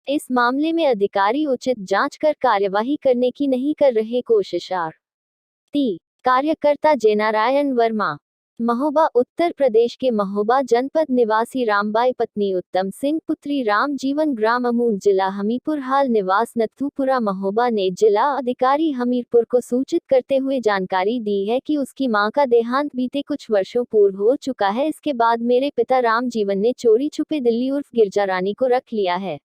इस मामले में अधिकारी उचित जांच कर कार्यवाही करने की नहीं कर रहे कोशिश। आरती कार्यकर्ता जयनारायण वर्मा, महोबा उत्तर प्रदेश के महोबा जनपद निवासी रामबाई पत्नी उत्तम सिंह पुत्री राम जीवन ग्राम अमूल जिला हमीरपुर हाल निवास नथुपुरा महोबा ने जिला अधिकारी हमीरपुर को सूचित करते हुए जानकारी दी है कि उसकी मां का देहांत बीते कुछ वर्षों पूर्व हो चुका है। इसके बाद मेरे पिता राम जीवन ने चोरी छुपे दिल्ली उर्फ गिरजा रानी को रख लिया है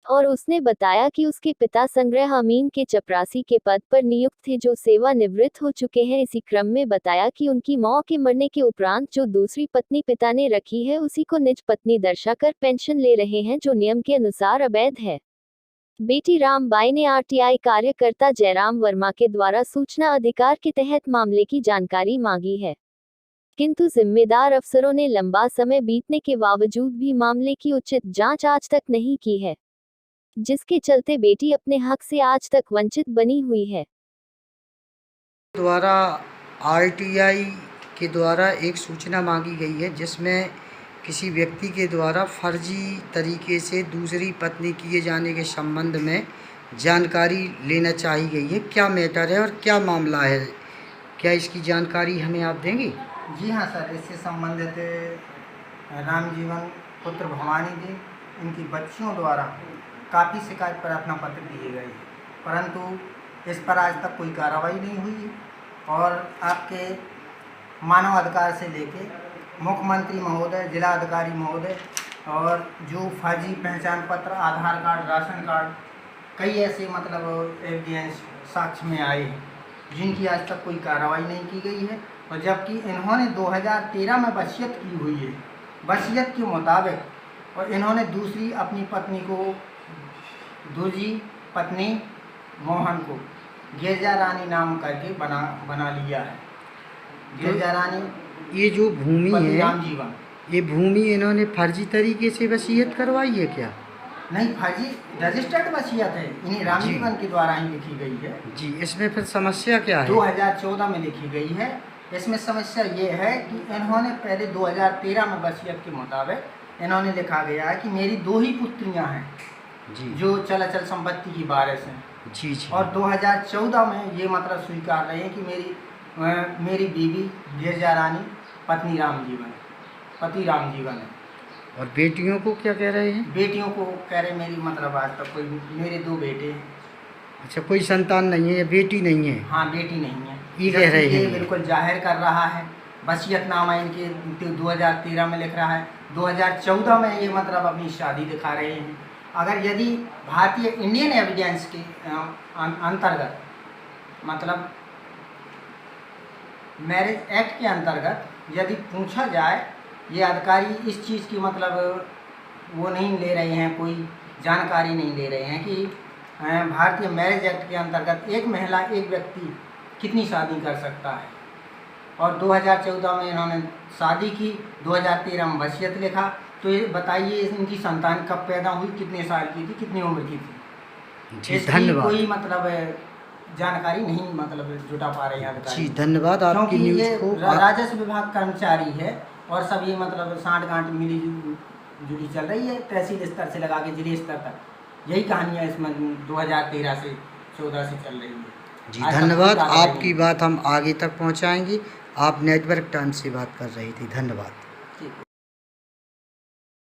और उसने बताया कि उसके पिता संग्रह अमीन के चपरासी के पद पर नियुक्त थे जो सेवानिवृत्त हो चुके हैं। इसी क्रम में बताया कि उनकी मां के मरने के उपरांत जो दूसरी पत्नी पिता ने रखी है उसी को निज पत्नी दर्शाकर पेंशन ले रहे हैं जो नियम के अनुसार अवैध है। बेटी रामबाई ने आरटीआई कार्यकर्ता जयराम वर्मा के द्वारा सूचना अधिकार के तहत मामले की जानकारी मांगी है, किंतु जिम्मेदार अफसरों ने लंबा समय बीतने के बावजूद भी मामले की उचित जांच आज तक नहीं की है, जिसके चलते बेटी अपने हक से आज तक वंचित बनी हुई है। द्वारा आरटीआई के द्वारा एक सूचना मांगी गई है जिसमें किसी व्यक्ति के द्वारा फर्जी तरीके से दूसरी पत्नी किए जाने के संबंध में जानकारी लेना चाही गई है। क्या मैटर है और क्या मामला है, क्या इसकी जानकारी हमें आप देंगे? जी हाँ सर, इससे संबंधित राम जीवन पुत्र भवानी जी इनकी बच्चियों द्वारा काफ़ी शिकायत प्रार्थना पत्र दिए गए, परंतु इस पर आज तक कोई कार्रवाई नहीं हुई और आपके मानव अधिकार से लेके मुख्यमंत्री महोदय, जिला अधिकारी महोदय और जो फर्जी पहचान पत्र, आधार कार्ड, राशन कार्ड, कई ऐसे मतलब एविडेंस साक्ष्य में आए जिनकी आज तक कोई कार्रवाई नहीं की गई है। और जबकि इन्होंने 2013 में वसीयत की हुई है, वसीयत के मुताबिक, और इन्होंने दूसरी अपनी पत्नी को, दूसरी पत्नी मोहन को गिरजा रानी नाम करके बना लिया है। गिरजा रानी ये जो भूमि है, राम जीवन, ये भूमि इन्होंने फर्जी तरीके से वसीयत करवाई है क्या? नहीं, फर्जी रजिस्टर्ड वसीयत है, इन्हीं राम जीवन के द्वारा ही लिखी गई है। जी, इसमें फिर समस्या क्या है? 2014 में लिखी गई है। इसमें समस्या ये है कि इन्होंने पहले 2013 में वसीयत के मुताबिक इन्होंने लिखा गया है कि मेरी 2 ही पुत्रियां हैं जी, जो चल संपत्ति की वारिस हैं। जी जी। और 2014 में ये मतलब स्वीकार रहे हैं कि मेरी बीवी गिरजा रानी पति राम जीवन है। और बेटियों को क्या कह रहे हैं? बेटियों को कह रहे मेरी मतलब आज तक कोई, मेरे 2 बेटे हैं। अच्छा, कोई संतान नहीं है या बेटी नहीं है? हाँ, बेटी नहीं है, ये कह रहे हैं। ये बिल्कुल जाहिर कर रहा है। वसीयतनामा इनके 2013 में लिख रहा है, 2014 में ये मतलब अपनी शादी दिखा रहे हैं। अगर यदि भारतीय इंडियन एविडेंस के अंतर्गत, मतलब मैरिज एक्ट के अंतर्गत यदि पूछा जाए, ये अधिकारी इस चीज़ की मतलब वो नहीं ले रहे हैं, कोई जानकारी नहीं ले रहे हैं कि भारतीय मैरिज एक्ट के अंतर्गत एक महिला, एक व्यक्ति कितनी शादी कर सकता है। और 2014 में इन्होंने शादी की, 2013 में वसीयत लिखा। तो ये बताइए इनकी संतान कब पैदा हुई, कितने साल की थी, कितनी उम्र की थी? जी, धन्यवाद। कोई मतलब जानकारी नहीं मतलब जुटा पा रहे हैं अधिकारी। जी, धन्यवाद आपकी न्यूज़ को। राजस्व विभाग कर्मचारी है और सब ये मतलब साँठ-गाँठ मिली जुली चल रही है, तहसील स्तर से लगा के जिले स्तर तक। यही कहानियाँ इसमें 2013 से 14 से चल रही है। जी, धन्यवाद। आपकी बात हम आगे तक पहुंचाएंगे। आप नेटवर्क टाइम्स से बात कर रही थी। धन्यवाद।